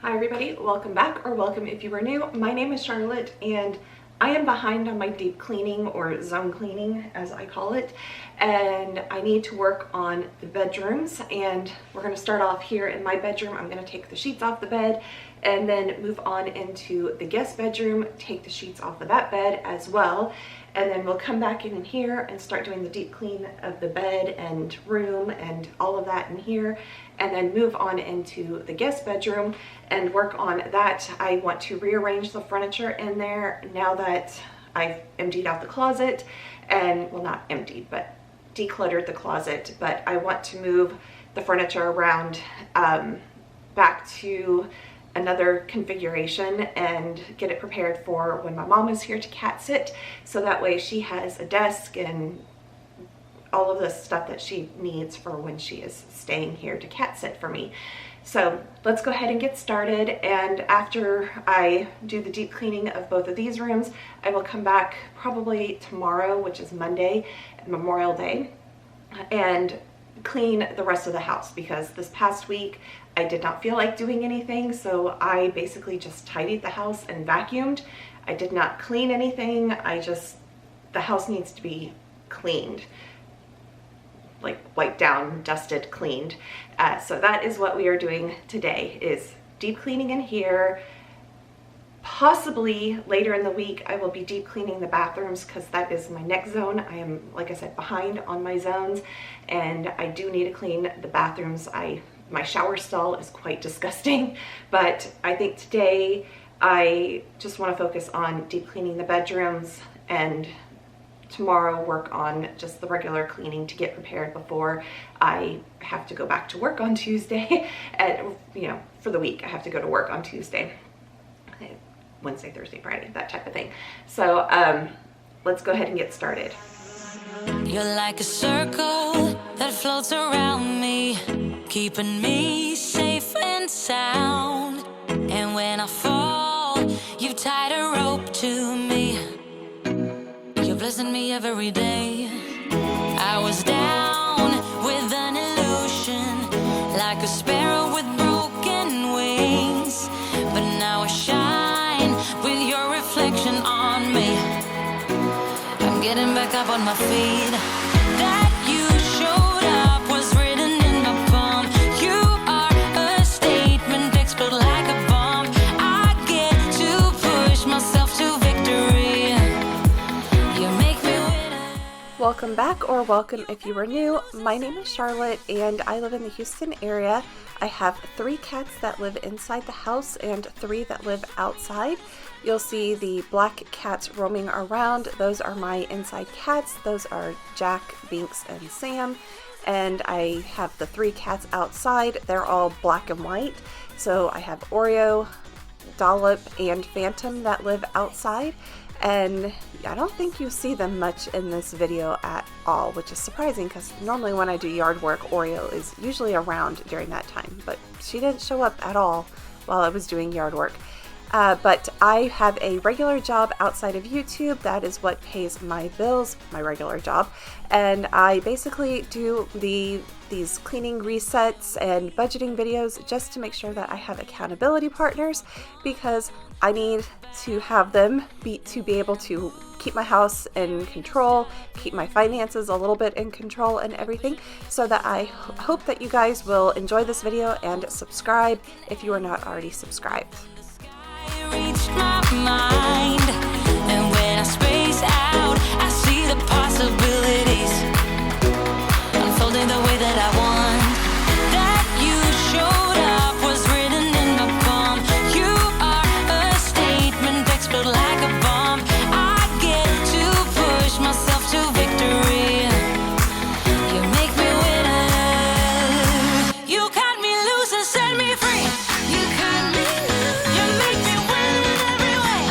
Hi everybody, welcome back, or welcome if you are new. My name is Charlotte and I am behind on my deep cleaning, or zone cleaning as I call it, and I need to work on the bedrooms. And we're going to start off here in my bedroom. I'm going to take the sheets off the bed and then move on into the guest bedroom, take the sheets off of that bed as well, and then we'll come back in here and start doing the deep clean of the bed and room and all of that in here, and then move on into the guest bedroom and work on that. I want to rearrange the furniture in there now that I've emptied out the closet, and well, not emptied, but decluttered the closet. But I want to move the furniture around back to another configuration and get it prepared for when my mom is here to cat sit, so that way she has a desk and all of the stuff that she needs for when she is staying here to cat sit for me. So let's go ahead and get started, and after I do the deep cleaning of both of these rooms, I will come back probably tomorrow, which is Monday, Memorial Day, and clean the rest of the house, because this past week I did not feel like doing anything, so I basically just tidied the house and vacuumed. I did not clean anything. The house needs to be cleaned, like wiped down, dusted, cleaned. So that is what we are doing today, is deep cleaning in here. Possibly later in the week I will be deep cleaning the bathrooms, because that is my next zone. I am, like I said, behind on my zones, and I do need to clean the bathrooms. My shower stall is quite disgusting, but I think today I just want to focus on deep cleaning the bedrooms, and tomorrow work on just the regular cleaning to get prepared before I have to go back to work on Tuesday. And for the week I have to go to work on Tuesday, Wednesday, Thursday, Friday, that type of thing. So let's go ahead and get started. You're like a circle that floats around me, keeping me safe and sound. And when I fall, you've tied a rope to me. You're blessing me every day. I was down with an illusion, like a sparrow with broken wings, but now I shine with your reflection on me. I'm getting back up on my feet. That you showed up was written in my palm. You are a statement, explode like a bomb. I get to push myself to victory. You make me winner. Welcome back, or welcome if you are new. My name is Charlotte and I live in the Houston area. I have 3 cats that live inside the house and 3 that live outside. You'll see the black cats roaming around. Those are my inside cats. Those are Jack, Binks, and Sam. And I have the 3 cats outside. They're all black and white. So I have Oreo, Dollop, and Phantom that live outside. And I don't think you see them much in this video at all, which is surprising, because normally when I do yard work, Oreo is usually around during that time. But she didn't show up at all while I was doing yard work. But I have a regular job outside of YouTube. That is what pays my bills, my regular job. And I basically do these cleaning resets and budgeting videos just to make sure that I have accountability partners, because I need to have them to be able to keep my house in control, keep my finances a little bit in control and everything. So that I hope that you guys will enjoy this video and subscribe if you are not already subscribed. Reached my mind, and when I space out, I see the possibilities unfolding the way that I want. That you showed up was written in my palm. You are a statement, explode like a bomb. I get to push myself to victory. You make me winner. You cut me loose and set me free. You cut me loose. You make me win every way.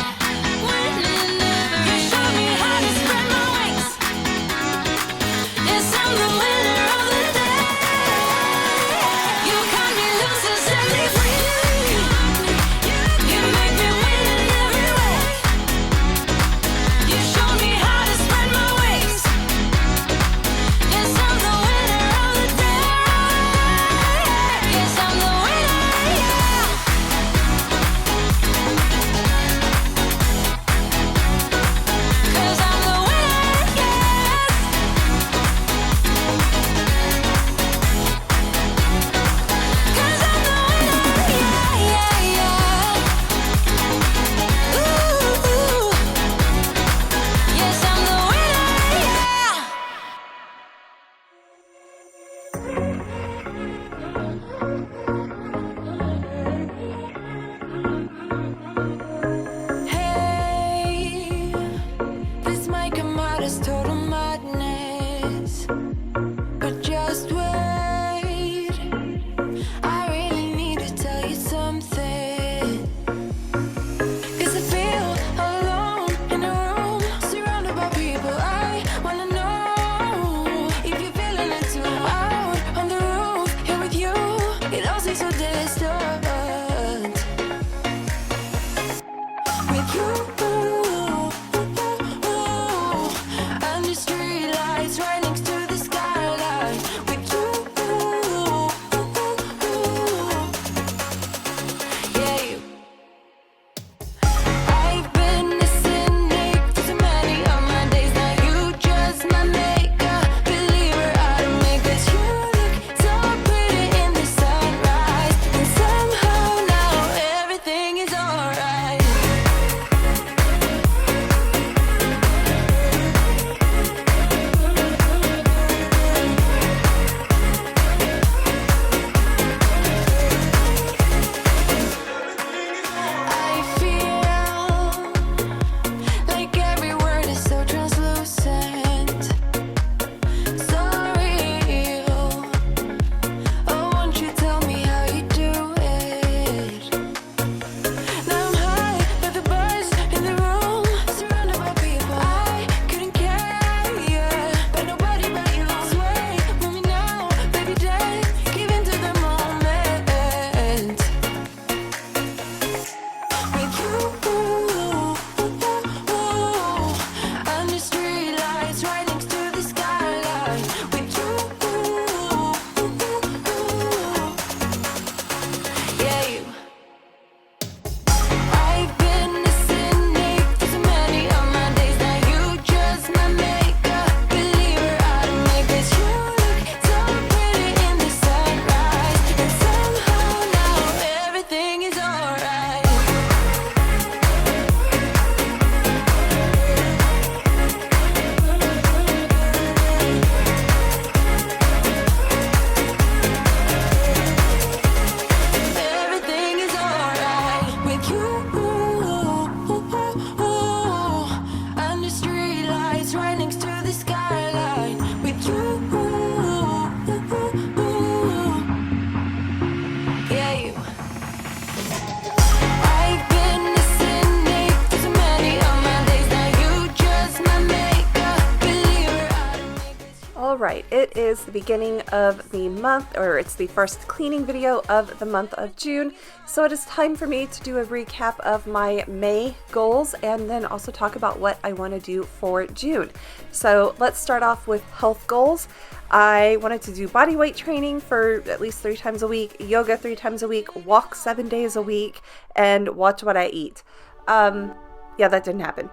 right, it is the beginning of the month, or it's the first cleaning video of the month of June, so it is time for me to do a recap of my May goals and then also talk about what I want to do for June. So let's start off with health goals. I wanted to do body weight training for at least 3 times a week, yoga 3 times a week, walk 7 days a week, and watch what I eat. Yeah, that didn't happen.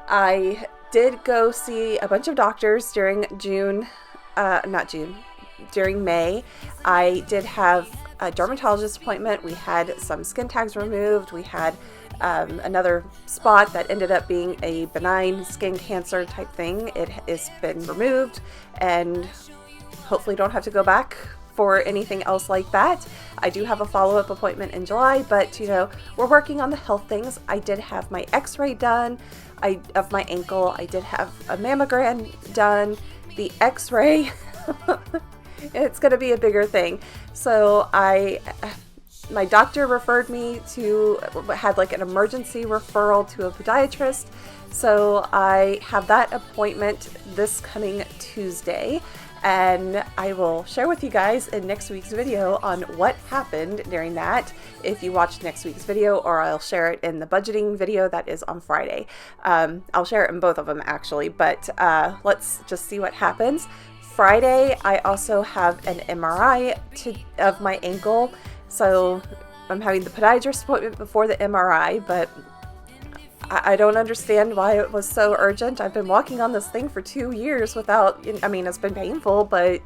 I did go see a bunch of doctors during during May. I did have a dermatologist appointment. We had some skin tags removed. We had another spot that ended up being a benign skin cancer type thing. It has been removed and hopefully don't have to go back for anything else like that. I do have a follow-up appointment in July, but we're working on the health things. I did have my x-ray done of my ankle. I did have a mammogram done. The x-ray, it's going to be a bigger thing. So my doctor referred me had like an emergency referral to a podiatrist. So I have that appointment this coming Tuesday. And I will share with you guys in next week's video on what happened during that, if you watched next week's video, or I'll share it in the budgeting video that is on Friday. I'll share it in both of them actually, but let's just see what happens. Friday, I also have an MRI of my ankle, so I'm having the podiatrist appointment before the MRI, but I don't understand why it was so urgent. I've been walking on this thing for 2 years without, it's been painful, but,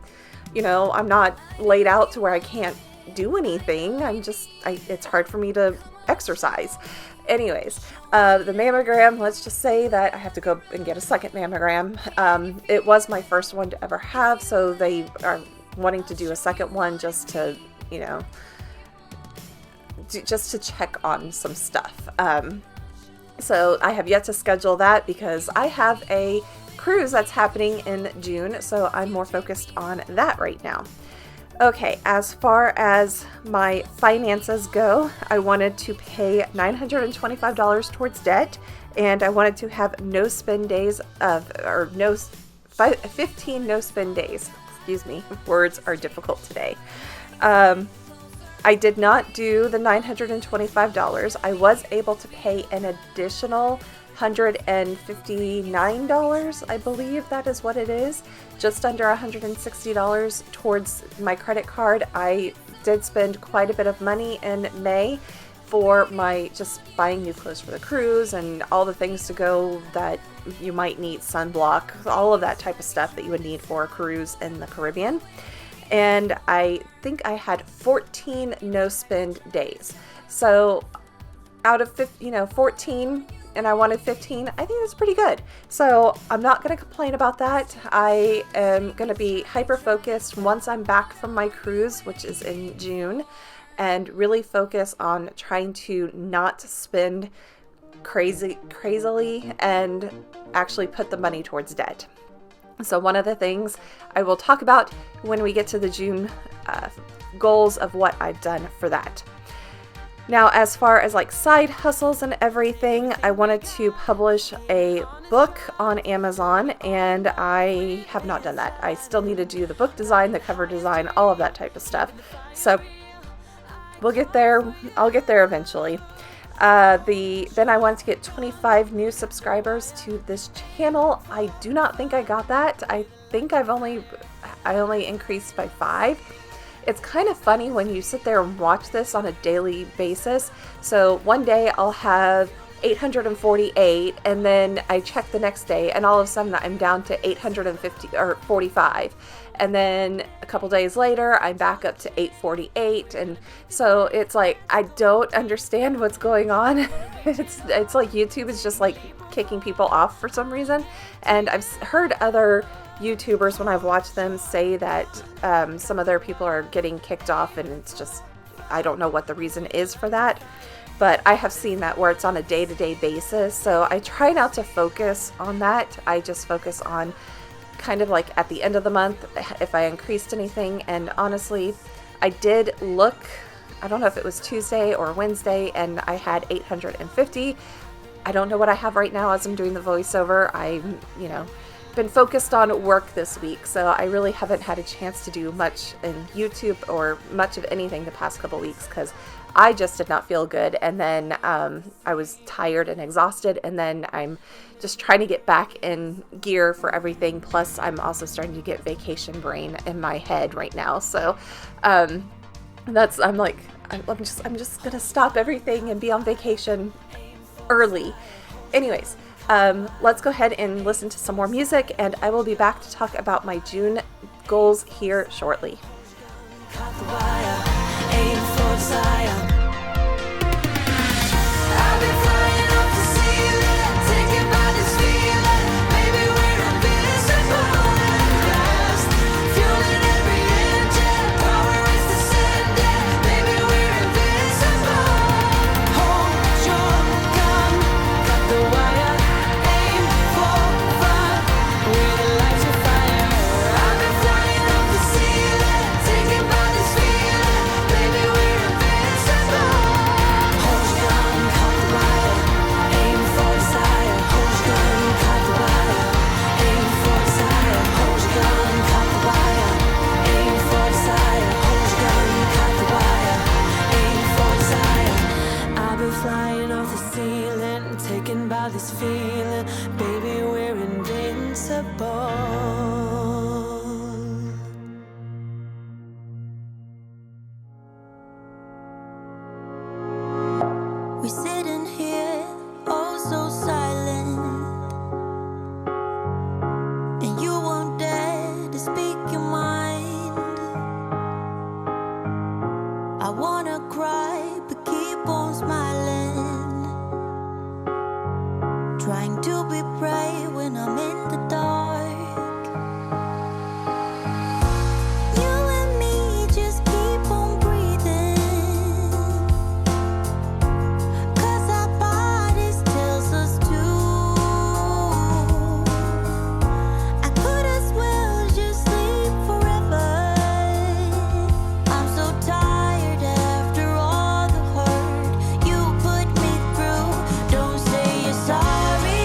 I'm not laid out to where I can't do anything. It's hard for me to exercise. Anyways, the mammogram, let's just say that I have to go and get a second mammogram. It was my first one to ever have, so they are wanting to do a second one just to, just to check on some stuff. So I have yet to schedule that because I have a cruise that's happening in June, so I'm more focused on that right now. Okay, as far as my finances go, I wanted to pay $925 towards debt, and I wanted to have 15 no spend days. Excuse me, words are difficult today. I did not do the $925. I was able to pay an additional $159, I believe that is what it is, just under $160 towards my credit card. I did spend quite a bit of money in May for my just buying new clothes for the cruise and all the things to go that you might need, sunblock, all of that type of stuff that you would need for a cruise in the Caribbean. And I think I had 14 no-spend days. So out of 14, and I wanted 15, I think that's pretty good. So I'm not going to complain about that. I am going to be hyper-focused once I'm back from my cruise, which is in June, and really focus on trying to not spend crazily and actually put the money towards debt. So one of the things I will talk about when we get to the June goals of what I've done for that. Now, as far as like side hustles and everything, I wanted to publish a book on Amazon, and I have not done that. I still need to do the book design, the cover design, all of that type of stuff. So we'll get there. I'll get there eventually. Then I wanted to get 25 new subscribers to this channel. I do not think I got that. I think I only increased by 5. It's kind of funny when you sit there and watch this on a daily basis. So one day I'll have 848, and then I check the next day and all of a sudden I'm down to 850 or 45. And then a couple days later, I'm back up to 848. And so it's like, I don't understand what's going on. It's like YouTube is just like kicking people off for some reason. And I've heard other YouTubers, when I've watched them, say that some of their people are getting kicked off, and it's just, I don't know what the reason is for that. But I have seen that where it's on a day-to-day basis. So I try not to focus on that. I just focus on kind of like at the end of the month if I increased anything. And honestly, I did look, I don't know if it was Tuesday or Wednesday, and I had 850. I don't know what I have right now as I'm doing the voiceover. been focused on work this week, so I really haven't had a chance to do much in YouTube or much of anything the past couple weeks because I just did not feel good, and then I was tired and exhausted, and then I'm just trying to get back in gear for everything. Plus, I'm also starting to get vacation brain in my head right now, so I'm just gonna stop everything and be on vacation early. Anyways, let's go ahead and listen to some more music, and I will be back to talk about my June goals here shortly. This feeling, baby, we're invincible. We're sitting here, oh so silent, and you won't dare to speak your mind. I wanna cry, but keep on smiling. Trying to be brave when I'm in the dark. You and me just keep on breathing, 'cause our bodies tells us to. I could as well just sleep forever. I'm so tired after all the hurt you put me through. Don't say you're sorry.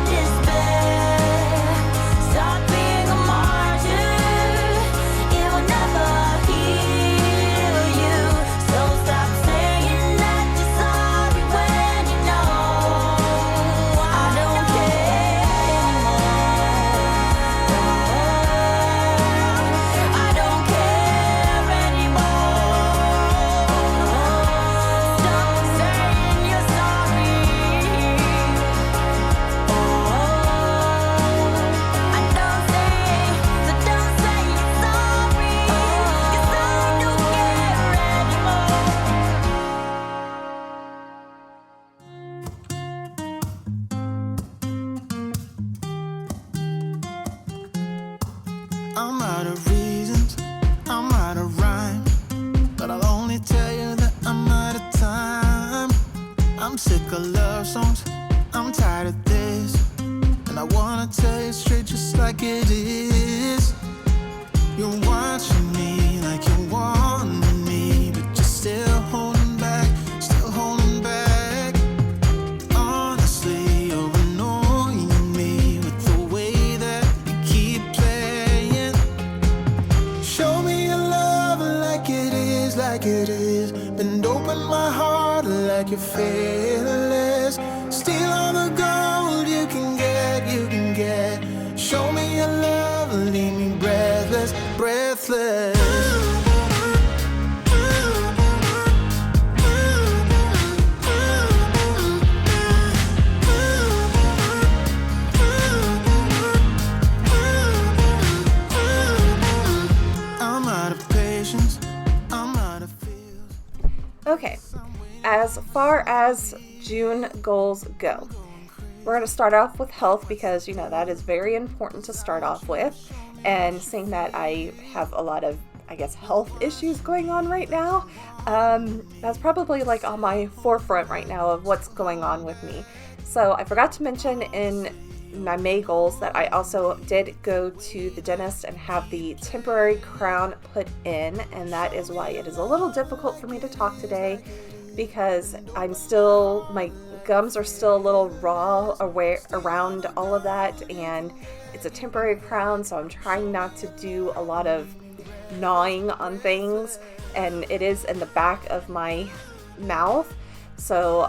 Despair. I'm sick of love songs, I'm tired of this, and I wanna tell you straight just like it is. You're watching me like you want me, but you're still holding back, still holding back. Honestly, you're annoying me with the way that you keep playing. Show me your love like it is. Bend open my heart like you're fearless. Steal all the gold you can get, you can get. Show me your love, leave me breathless, breathless. I'm out of patience, I'm out of feels. Okay, as far as June goals go, we're going to start off with health because, you know, that is very important to start off with. And seeing that I have a lot of, I guess, health issues going on right now, that's probably like on my forefront right now of what's going on with me. So I forgot to mention in my May goals that I also did go to the dentist and have the temporary crown put in, and that is why it is a little difficult for me to talk today, because my gums are still a little raw around all of that, and it's a temporary crown, so I'm trying not to do a lot of gnawing on things, and it is in the back of my mouth, so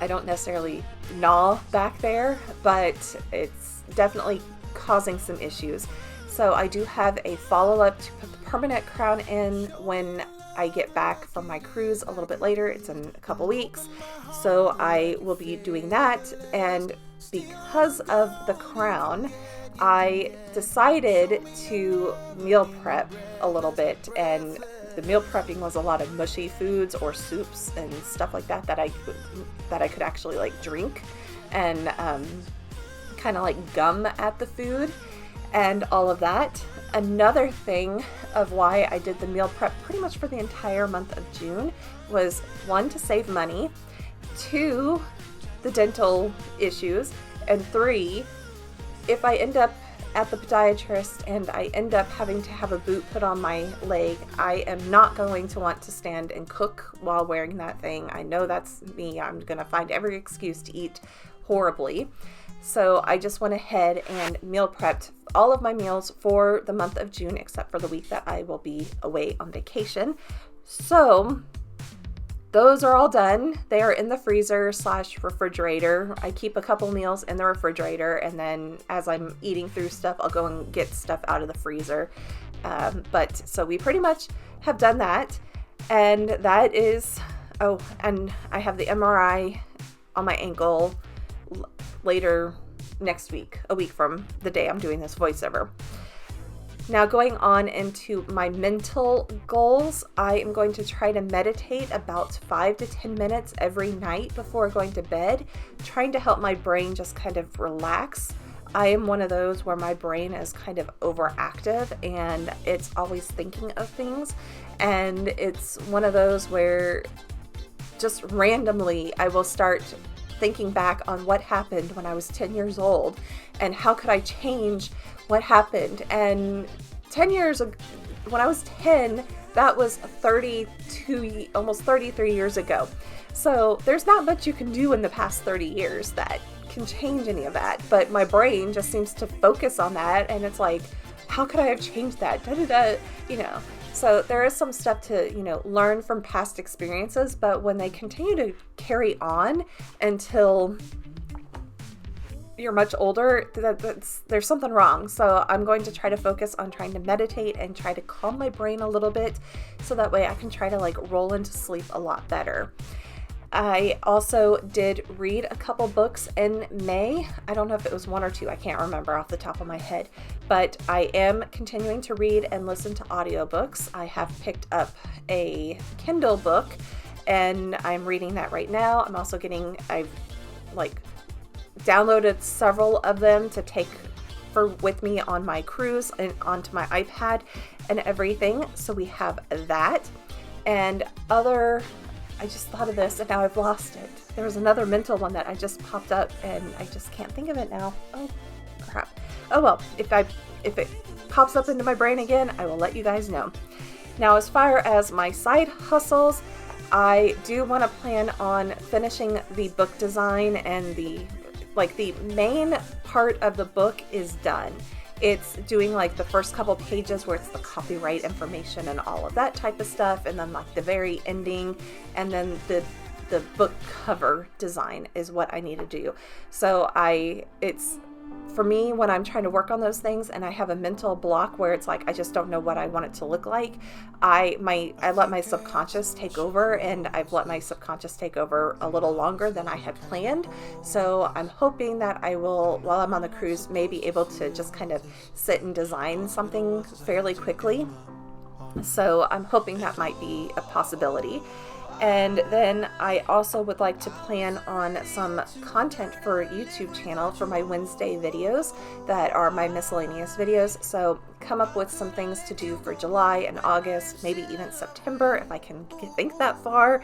I don't necessarily gnaw back there, but it's definitely causing some issues. So I do have a follow-up to put the permanent crown in when I get back from my cruise a little bit later. It's in a couple weeks, so I will be doing that. And because of the crown, I decided to meal prep a little bit, and the meal prepping was a lot of mushy foods or soups and stuff like that that I could actually like drink and kind of like gum at the food and all of that. Another thing of why I did the meal prep pretty much for the entire month of June was 1, to save money, 2, the dental issues, and 3, if I end up at the podiatrist and I end up having to have a boot put on my leg, I am not going to want to stand and cook while wearing that thing. I know that's me. I'm going to find every excuse to eat horribly. So I just went ahead and meal prepped all of my meals for the month of June, except for the week that I will be away on vacation. So those are all done. They are in the freezer / refrigerator. I keep a couple meals in the refrigerator, and then as I'm eating through stuff, I'll go and get stuff out of the freezer. So we pretty much have done that. And that is, and I have the MRI on my ankle later next week, a week from the day I'm doing this voiceover. Now going on into my mental goals, I am going to try to meditate about 5 to 10 minutes every night before going to bed, trying to help my brain just kind of relax. I am one of those where my brain is kind of overactive and it's always thinking of things, and it's one of those where just randomly I will start thinking back on what happened when I was 10 years old and how could I change what happened. And 10 years ago, when I was 10, that was almost 33 years ago. So there's not much you can do in the past 30 years that can change any of that. But my brain just seems to focus on that, and it's like, how could I have changed that? So there is some stuff to, learn from past experiences, but when they continue to carry on until you're much older, there's something wrong. So I'm going to try to focus on trying to meditate and try to calm my brain a little bit, so that way I can try to roll into sleep a lot better. I also did read a couple books in May. I don't know if it was 1 or 2. I can't remember off the top of my head, but I am continuing to read and listen to audiobooks. I have picked up a Kindle book and I'm reading that right now. I've downloaded several of them to take with me on my cruise and onto my iPad and everything. So we have that, and other I just thought of this and now I've lost it. There was another mental one that I just popped up and I just can't think of it now. Oh, crap. Oh well, if it pops up into my brain again, I will let you guys know. Now, as far as my side hustles, I do want to plan on finishing the book design, and the main part of the book is done. It's doing like the first couple pages where it's the copyright information and all of that type of stuff, and then like the very ending, and then the book cover design is what I need to do. So it's for me, when I'm trying to work on those things and I have a mental block where it's like I just don't know what I want it to look like, I let my subconscious take over, and I've let my subconscious take over a little longer than I had planned. So I'm hoping that I will, while I'm on the cruise, may be able to just kind of sit and design something fairly quickly. So I'm hoping that might be a possibility. And then I also would like to plan on some content for YouTube channel for my Wednesday videos that are my miscellaneous videos. So come up with some things to do for July and August, maybe even September if I can think that far.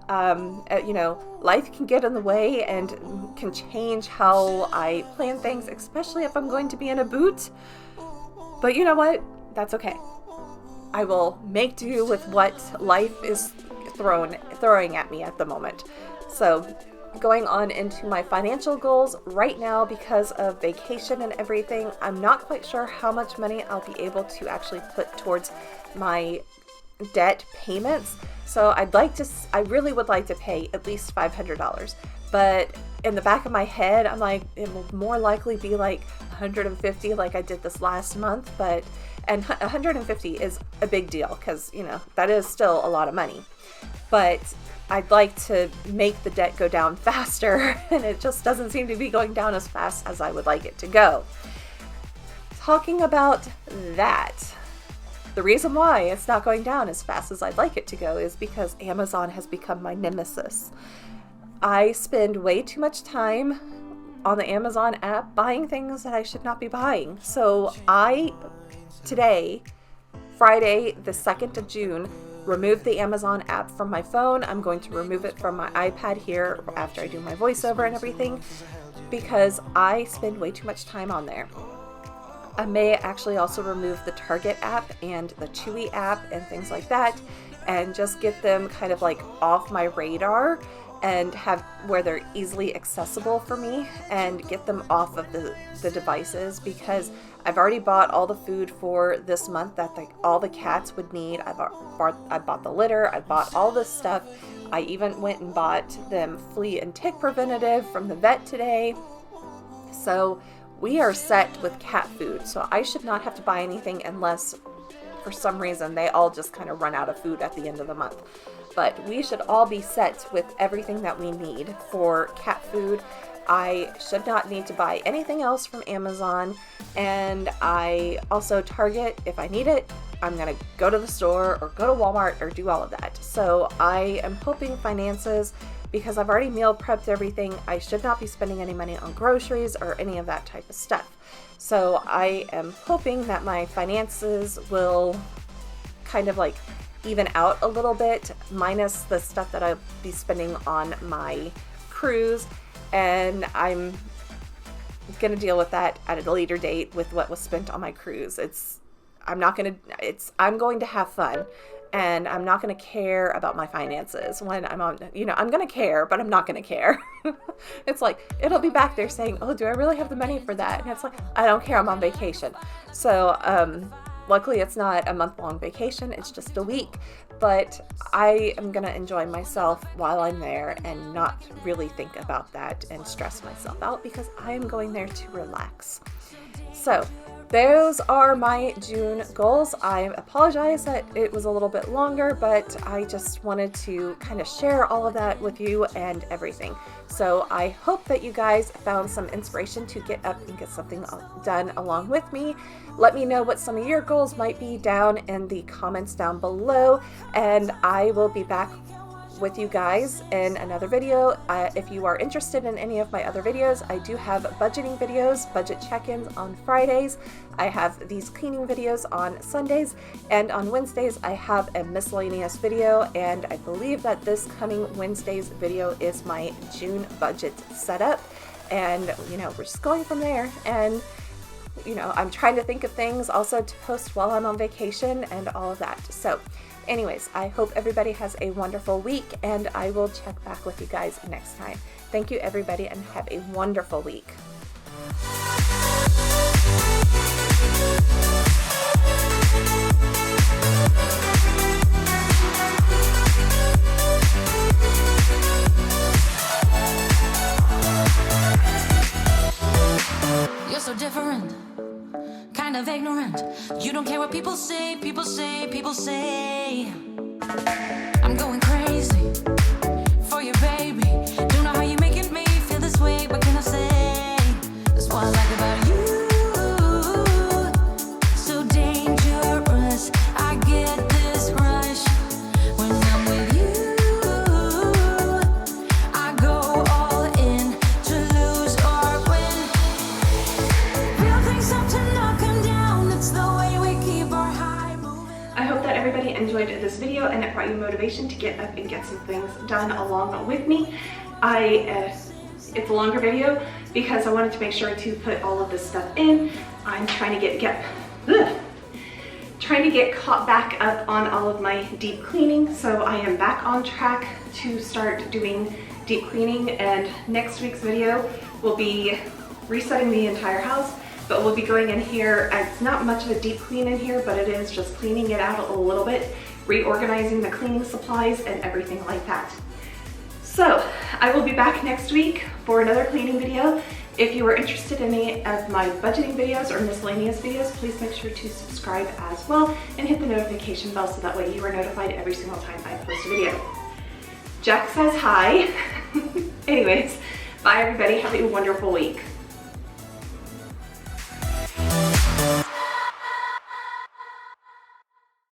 Life can get in the way and can change how I plan things, especially if I'm going to be in a boot. But you know what? That's okay. I will make do with what life is throwing at me at the moment. So going on into my financial goals right now, because of vacation and everything, I'm not quite sure how much money I'll be able to actually put towards my debt payments. So I really would like to pay at least $500, but in the back of my head, I'm like, it will more likely be like $150 like I did this last month, and $150 is a big deal because, that is still a lot of money. But I'd like to make the debt go down faster, and it just doesn't seem to be going down as fast as I would like it to go. Talking about that, the reason why it's not going down as fast as I'd like it to go is because Amazon has become my nemesis. I spend way too much time on the Amazon app buying things that I should not be buying. So today, Friday, the 2nd of June, removed the Amazon app from my phone. I'm going to remove it from my iPad here after I do my voiceover and everything, because I spend way too much time on there. I may actually also remove the Target app and the Chewy app and things like that, and just get them kind of like off my radar and have where they're easily accessible for me, and get them off of the devices, because I've already bought all the food for this month that all the cats would need. I bought the litter, I bought all this stuff. I even went and bought them flea and tick preventative from the vet today. So we are set with cat food. So I should not have to buy anything unless for some reason they all just kind of run out of food at the end of the month. But we should all be set with everything that we need for cat food. I should not need to buy anything else from Amazon, and I also Target, if I need it, I'm going to go to the store or go to Walmart or do all of that. So I am hoping finances, because I've already meal prepped everything, I should not be spending any money on groceries or any of that type of stuff. So I am hoping that my finances will kind of like even out a little bit, minus the stuff that I'll be spending on my cruise. And I'm going to deal with that at a later date with what was spent on my cruise. I'm going to have fun, and I'm not going to care about my finances when I'm on, I'm going to care, but I'm not going to care. It's like, it'll be back there saying, oh, do I really have the money for that? And it's like, I don't care. I'm on vacation. So, luckily it's not a month-long vacation. It's just a week, but I am going to enjoy myself while I'm there and not really think about that and stress myself out, because I am going there to relax. So those are my June goals. I apologize that it was a little bit longer, but I just wanted to kind of share all of that with you and everything. So I hope that you guys found some inspiration to get up and get something done along with me. Let me know what some of your goals might be down in the comments down below, and I will be back with you guys in another video. If you are interested in any of my other videos, I do have budgeting videos, budget check-ins on Fridays. I have these cleaning videos on Sundays, and on Wednesdays I have a miscellaneous video, and I believe that this coming Wednesday's video is my June budget setup. And you know, we're just going from there, and you know, I'm trying to think of things also to post while I'm on vacation and all of that. So anyways, I hope everybody has a wonderful week, and I will check back with you guys next time. Thank you everybody, and have a wonderful week. You're so different, kind of ignorant. You don't care what people say, people say, people say. I'm going crazy for you, baby. Don't know how you're making me feel this way. What can I say? That's what I like about you. So dangerous. I get this rush when I'm with you. I go all in to lose or win. Real things up to knock 'em down. It's the way we keep our high moving. I hope that everybody enjoyed this video and it brought you motivation to get up and get some things done along with me. It's a longer video because I wanted to make sure to put all of this stuff in. I'm trying to get caught back up on all of my deep cleaning, so I am back on track to start doing deep cleaning, and next week's video will be resetting the entire house, but we'll be going in here. It's not much of a deep clean in here, but it is just cleaning it out a little bit, reorganizing the cleaning supplies and everything like that. So I will be back next week for another cleaning video. If you are interested in any of my budgeting videos or miscellaneous videos, please make sure to subscribe as well and hit the notification bell so that way you are notified every single time I post a video. Jack says hi. Anyways, bye everybody, have a wonderful week.